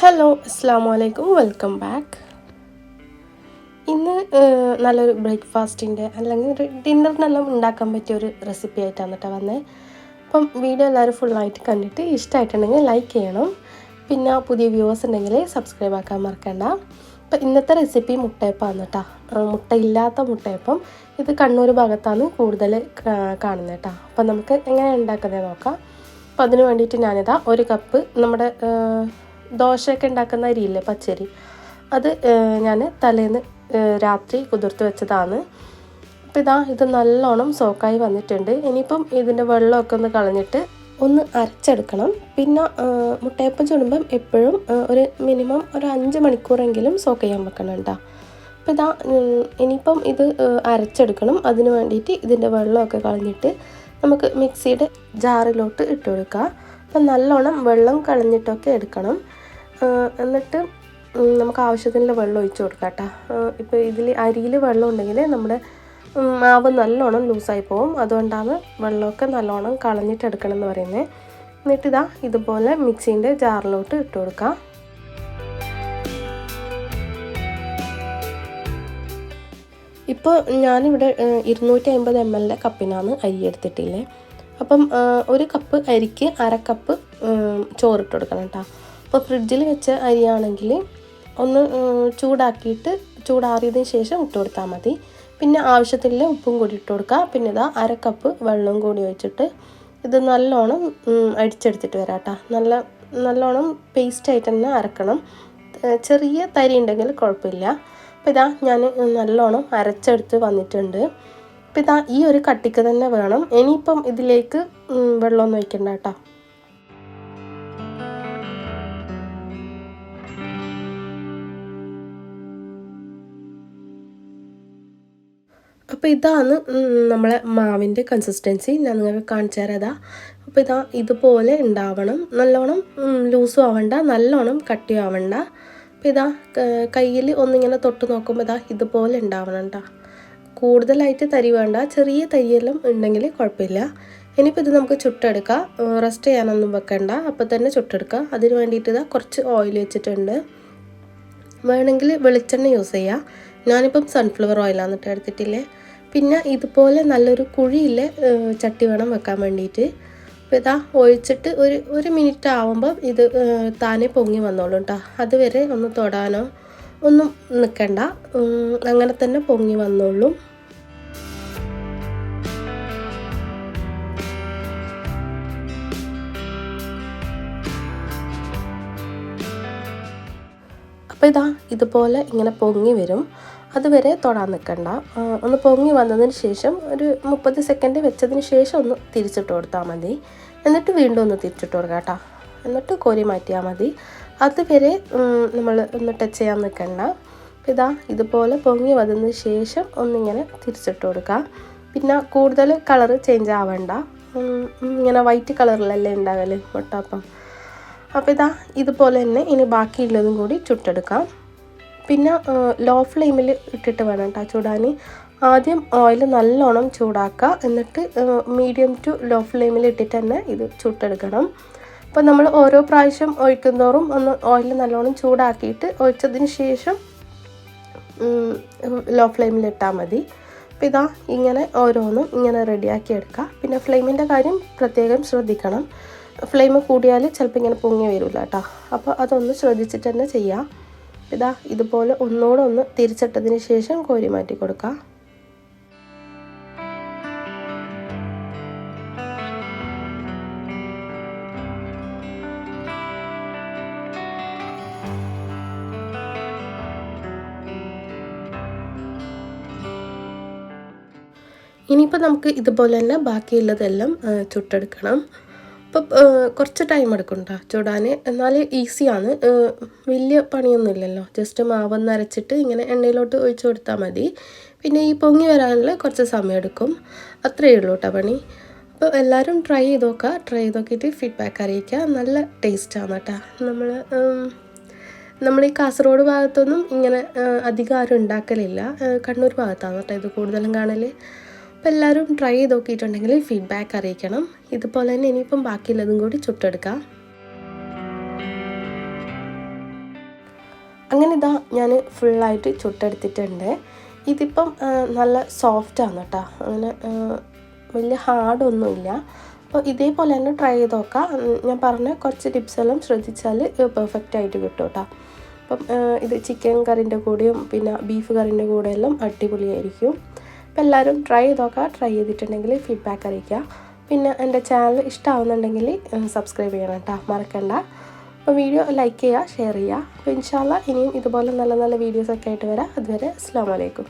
Hello അസ്സാം വലൈക്കും welcome back. ഇന്ന് നല്ലൊരു ബ്രേക്ക്ഫാസ്റ്റിൻ്റെ അല്ലെങ്കിൽ ഒരു ഡിന്നറിനെല്ലാം ഉണ്ടാക്കാൻ പറ്റിയൊരു റെസിപ്പി ആയിട്ടാണ് കേട്ടോ വന്നത്. അപ്പം വീഡിയോ എല്ലാവരും ഫുള്ളായിട്ട് കണ്ടിട്ട് ഇഷ്ടമായിട്ടുണ്ടെങ്കിൽ ലൈക്ക് ചെയ്യണം. പിന്നെ പുതിയ വ്യൂവേഴ്സ് ഉണ്ടെങ്കിൽ സബ്സ്ക്രൈബ് ആക്കാൻ മറക്കണ്ട. അപ്പം ഇന്നത്തെ റെസിപ്പി മുട്ടയപ്പമാണ് കേട്ടോ. മുട്ടയില്ലാത്ത മുട്ടയപ്പം. ഇത് കണ്ണൂർ ഭാഗത്താണ് കൂടുതൽ കാണുന്നത് കേട്ടോ. അപ്പം നമുക്ക് എങ്ങനെ ഉണ്ടാക്കുന്നത് നോക്കാം. അപ്പം അതിന് വേണ്ടിയിട്ട് ഞാനിതാ ഒരു കപ്പ് നമ്മുടെ ദോശയൊക്കെ ഉണ്ടാക്കുന്ന അരിയില്ലേ, പച്ചരി, അത് ഞാൻ തലേന്ന് രാത്രി കുതിർത്ത് വെച്ചതാണ്. അപ്പോൾ ഇത് നല്ലോണം സോക്കായി വന്നിട്ടുണ്ട്. ഇനിയിപ്പം ഇതിൻ്റെ വെള്ളമൊക്കെ ഒന്ന് കളഞ്ഞിട്ട് ഒന്ന് അരച്ചെടുക്കണം. പിന്നെ മുട്ടയപ്പം ചുടുമ്പം എപ്പോഴും ഒരു മിനിമം ഒരു 5 മണിക്കൂറെങ്കിലും സോക്ക് ചെയ്യാൻ വെക്കണം കേട്ടോ. അപ്പോൾ ഇനിയിപ്പം ഇത് അരച്ചെടുക്കണം. അതിന് വേണ്ടിയിട്ട് ഇതിൻ്റെ വെള്ളമൊക്കെ കളഞ്ഞിട്ട് നമുക്ക് മിക്സിയുടെ ജാറിലോട്ട് ഇട്ട് കൊടുക്കുക. അപ്പം നല്ലോണം വെള്ളം കളഞ്ഞിട്ടൊക്കെ എടുക്കണം. എന്നിട്ട് നമുക്ക് ആവശ്യത്തിനുള്ള വെള്ളം ഒഴിച്ച് കൊടുക്കാം കേട്ടോ. ഇപ്പോൾ ഇതിൽ അരിയിൽ വെള്ളം ഉണ്ടെങ്കിൽ നമ്മുടെ മാവ് നല്ലോണം ലൂസായി പോകും. അതുകൊണ്ടാണ് വെള്ളമൊക്കെ നല്ലോണം കളഞ്ഞിട്ട് എടുക്കണം എന്ന് പറയുന്നത്. എന്നിട്ട് ഇതുപോലെ മിക്സീൻ്റെ ജാറിലോട്ട് ഇട്ട് കൊടുക്കാം. ഇപ്പോൾ ഞാനിവിടെ 250 ml കപ്പിനാണ് അരി എടുത്തിട്ടില്ലേ. അപ്പം ഒരു കപ്പ് അരിക്ക് 1/2 കപ്പ് ചോറിട്ട് കൊടുക്കണം കേട്ടോ. അപ്പോൾ ഫ്രിഡ്ജിൽ വെച്ച അരിയാണെങ്കിൽ ഒന്ന് ചൂടാക്കിയിട്ട് ചൂടാറിയതിന് ശേഷം ഇട്ട് കൊടുത്താൽ മതി. പിന്നെ ആവശ്യത്തിലുള്ള ഉപ്പും കൂടി ഇട്ട് കൊടുക്കുക. പിന്നെ 1/2 കപ്പ് വെള്ളം കൂടി ഒഴിച്ചിട്ട് ഇത് നല്ലോണം അടിച്ചെടുത്തിട്ട് വരാം കേട്ടോ. നല്ലോണം പേസ്റ്റായിട്ട് തന്നെ അരക്കണം. ചെറിയ തരി ഉണ്ടെങ്കിൽ കുഴപ്പമില്ല. അപ്പോൾ ഞാൻ നല്ലോണം അരച്ചെടുത്ത് വന്നിട്ടുണ്ട്. അപ്പോൾ ഈ ഒരു കട്ടിക്ക് തന്നെ വേണം. ഇനിയിപ്പം ഇതിലേക്ക് വെള്ളമൊന്നും ഒഴിക്കണ്ട കേട്ടോ. അപ്പോൾ ഇതാണ് നമ്മളെ മാവിൻ്റെ കൺസിസ്റ്റൻസി. ഞാൻ നിങ്ങൾക്ക് കാണിച്ചു തരാം. അപ്പോൾ ഇതുപോലെ ഉണ്ടാവണം. നല്ലോണം ലൂസും ആവണ്ട, നല്ലോണം കട്ടിയും ആവണ്ട. അപ്പോൾ കയ്യിൽ ഒന്നിങ്ങനെ തൊട്ട് നോക്കുമ്പോൾ ഇതുപോലെ ഉണ്ടാവണം കേട്ടോ. കൂടുതലായിട്ട് തരി വേണ്ട, ചെറിയ തരിയെല്ലാം ഉണ്ടെങ്കിൽ കുഴപ്പമില്ല. ഇനിയിപ്പോൾ ഇത് നമുക്ക് ചുട്ടെടുക്കാം. റെസ്റ്റ് ചെയ്യാനൊന്നും വെക്കണ്ട, അപ്പോൾ തന്നെ ചുട്ടെടുക്കുക. അതിന് വേണ്ടിയിട്ട് കുറച്ച് ഓയിൽ വെച്ചിട്ടുണ്ട്. വേണമെങ്കിൽ വെളിച്ചെണ്ണ യൂസ് ചെയ്യുക. ഞാനിപ്പം സൺഫ്ലവർ ഓയിലാണ് കേട്ടോ എടുത്തിട്ടില്ലേ. പിന്നെ ഇതുപോലെ നല്ലൊരു കുഴിയില്ലേ ചട്ടി വേണം വെക്കാൻ വേണ്ടിയിട്ട്. അപ്പോൾ ഒഴിച്ചിട്ട് ഒരു മിനിറ്റ് ആവുമ്പോൾ ഇത് താനെ പൊങ്ങി വന്നോളൂ കേട്ടോ. അതുവരെ ഒന്ന് തൊടാനോ ഒന്നും നിൽക്കണ്ട, അങ്ങനെ തന്നെ പൊങ്ങി വന്നോളൂ. അപ്പോൾ ഇതുപോലെ ഇങ്ങനെ പൊങ്ങി വരും. അതുവരെ തൊടാൻ നിൽക്കണ്ട. ഒന്ന് പൊങ്ങി വന്നതിന് ശേഷം ഒരു 30 സെക്കൻഡ് വെച്ചതിന് ശേഷം ഒന്ന് തിരിച്ചിട്ട് കൊടുത്താൽ മതി. എന്നിട്ട് വീണ്ടും ഒന്ന് തിരിച്ചിട്ട് കൊടുക്കാം കേട്ടോ. എന്നിട്ട് കോരി മാറ്റിയാൽ മതി. അതുവരെ നമ്മൾ ഒന്ന് ടച്ച് ചെയ്യാൻ നിൽക്കണ്ട. ഇതുപോലെ പൊങ്ങി വന്നതിന് ശേഷം ഒന്നിങ്ങനെ തിരിച്ചിട്ട് കൊടുക്കുക. പിന്നെ കൂടുതൽ കളറ് ചേഞ്ച് ആവണ്ട. ഇങ്ങനെ വൈറ്റ് കളറിലല്ലേ ഉണ്ടാകല് മുട്ടപ്പം. അപ്പോൾ ഇതുപോലെ തന്നെ ഇനി ബാക്കിയുള്ളതും കൂടി ചുട്ടെടുക്കാം. പിന്നെ ലോ ഫ്ലെയിമിൽ ഇട്ടിട്ട് വേണം കേട്ടോ ചൂടാൻ. ആദ്യം ഓയിൽ നല്ലോണം ചൂടാക്കുക. എന്നിട്ട് മീഡിയം ടു ലോ ഫ്ലെയിമിൽ ഇട്ടിട്ട് തന്നെ ഇത് ചുട്ടെടുക്കണം. അപ്പോൾ നമ്മൾ ഓരോ പ്രാവശ്യം ഒഴിക്കുന്തോറും ഒന്ന് ഓയിൽ നല്ലോണം ചൂടാക്കിയിട്ട് ഒഴിച്ചതിന് ശേഷം ലോ ഫ്ലെയിമിൽ ഇട്ടാൽ മതി. അപ്പോൾ ഇങ്ങനെ ഓരോന്നും ഇങ്ങനെ റെഡിയാക്കി എടുക്കുക. പിന്നെ ഫ്ലെയിമിൻ്റെ കാര്യം പ്രത്യേകം ശ്രദ്ധിക്കണം. ഫ്ലെയിം കൂടിയാൽ ചിലപ്പോൾ ഇങ്ങനെ പൊങ്ങി വരില്ല കേട്ടോ. അപ്പോൾ അതൊന്ന് ശ്രദ്ധിച്ചിട്ട് തന്നെ ചെയ്യാം. ഇതുപോലെ ഒന്നുകൂടെ ഒന്ന് തിരിച്ചിട്ടതിന് ശേഷം കോരി മാറ്റി കൊടുക്കുക. ഇനിയിപ്പോൾ നമുക്ക് ഇതുപോലെ തന്നെ ബാക്കിയുള്ളതെല്ലാം ചുട്ടെടുക്കണം. അപ്പം കുറച്ച് ടൈം എടുക്കും കേട്ടോ ചുടാൻ. എന്നാൽ ഈസിയാണ്, വലിയ പണിയൊന്നുമില്ലല്ലോ. ജസ്റ്റ് മാവൊന്ന് അരച്ചിട്ട് ഇങ്ങനെ എണ്ണയിലോട്ട് ഒഴിച്ച് കൊടുത്താൽ മതി. പിന്നെ ഈ പൊങ്ങി വരാനുള്ള കുറച്ച് സമയം എടുക്കും. അത്രയേ ഉള്ളൂ കേട്ടോ പണി. അപ്പോൾ എല്ലാവരും ട്രൈ ചെയ്ത് നോക്കുക. ട്രൈ ചെയ്ത് നോക്കിയിട്ട് ഫീഡ്ബാക്ക് അറിയിക്കുക. നല്ല ടേസ്റ്റാണ് കേട്ടോ. നമ്മൾ ഈ കാസർഗോഡ് ഭാഗത്തൊന്നും ഇങ്ങനെ അധികം ആരും ഉണ്ടാക്കലില്ല. കണ്ണൂർ ഭാഗത്താണ് കേട്ടോ ഇത് കൂടുതലും കാണൽ. അപ്പോൾ എല്ലാവരും ട്രൈ ചെയ്ത് നോക്കിയിട്ടുണ്ടെങ്കിൽ ഫീഡ്ബാക്ക് അറിയിക്കണം. ഇതുപോലെ തന്നെ ഇനിയിപ്പം ബാക്കിയുള്ളതും കൂടി ചുട്ടെടുക്കാം. അങ്ങനെ ഇതാ ഞാൻ ഫുള്ളായിട്ട് ചുട്ടെടുത്തിട്ടുണ്ട്. ഇതിപ്പം നല്ല സോഫ്റ്റാണ് കേട്ടോ, അങ്ങനെ വലിയ ഹാർഡൊന്നുമില്ല. അപ്പോൾ ഇതേപോലെ തന്നെ ട്രൈ ചെയ്ത് നോക്കാം. ഞാൻ പറഞ്ഞ കുറച്ച് ടിപ്സെല്ലാം ശ്രദ്ധിച്ചാൽ പെർഫെക്റ്റ് ആയിട്ട് കിട്ടും കേട്ടോ. അപ്പം ഇത് ചിക്കൻ കറിൻ്റെ കൂടെയും പിന്നെ ബീഫ് കറിൻ്റെ കൂടെയെല്ലാം അടിപൊളിയായിരിക്കും. അപ്പം എല്ലാവരും ട്രൈ ചെയ്ത് നോക്കുക. ട്രൈ ചെയ്തിട്ടുണ്ടെങ്കിൽ ഫീഡ്ബാക്ക് അറിയിക്കുക. പിന്നെ എൻ്റെ ചാനൽ ഇഷ്ടമാവുന്നുണ്ടെങ്കിൽ സബ്സ്ക്രൈബ് ചെയ്യണം കേട്ടോ, മറക്കണ്ട. അപ്പോൾ വീഡിയോ ലൈക്ക് ചെയ്യുക, ഷെയർ ചെയ്യുക. അപ്പോൾ ഇൻഷാ അല്ലാഹ് ഇനിയും ഇതുപോലെ നല്ല നല്ല വീഡിയോസൊക്കെ ആയിട്ട് വരാം. അതുവരെ അസ്സലാമു അലൈക്കും.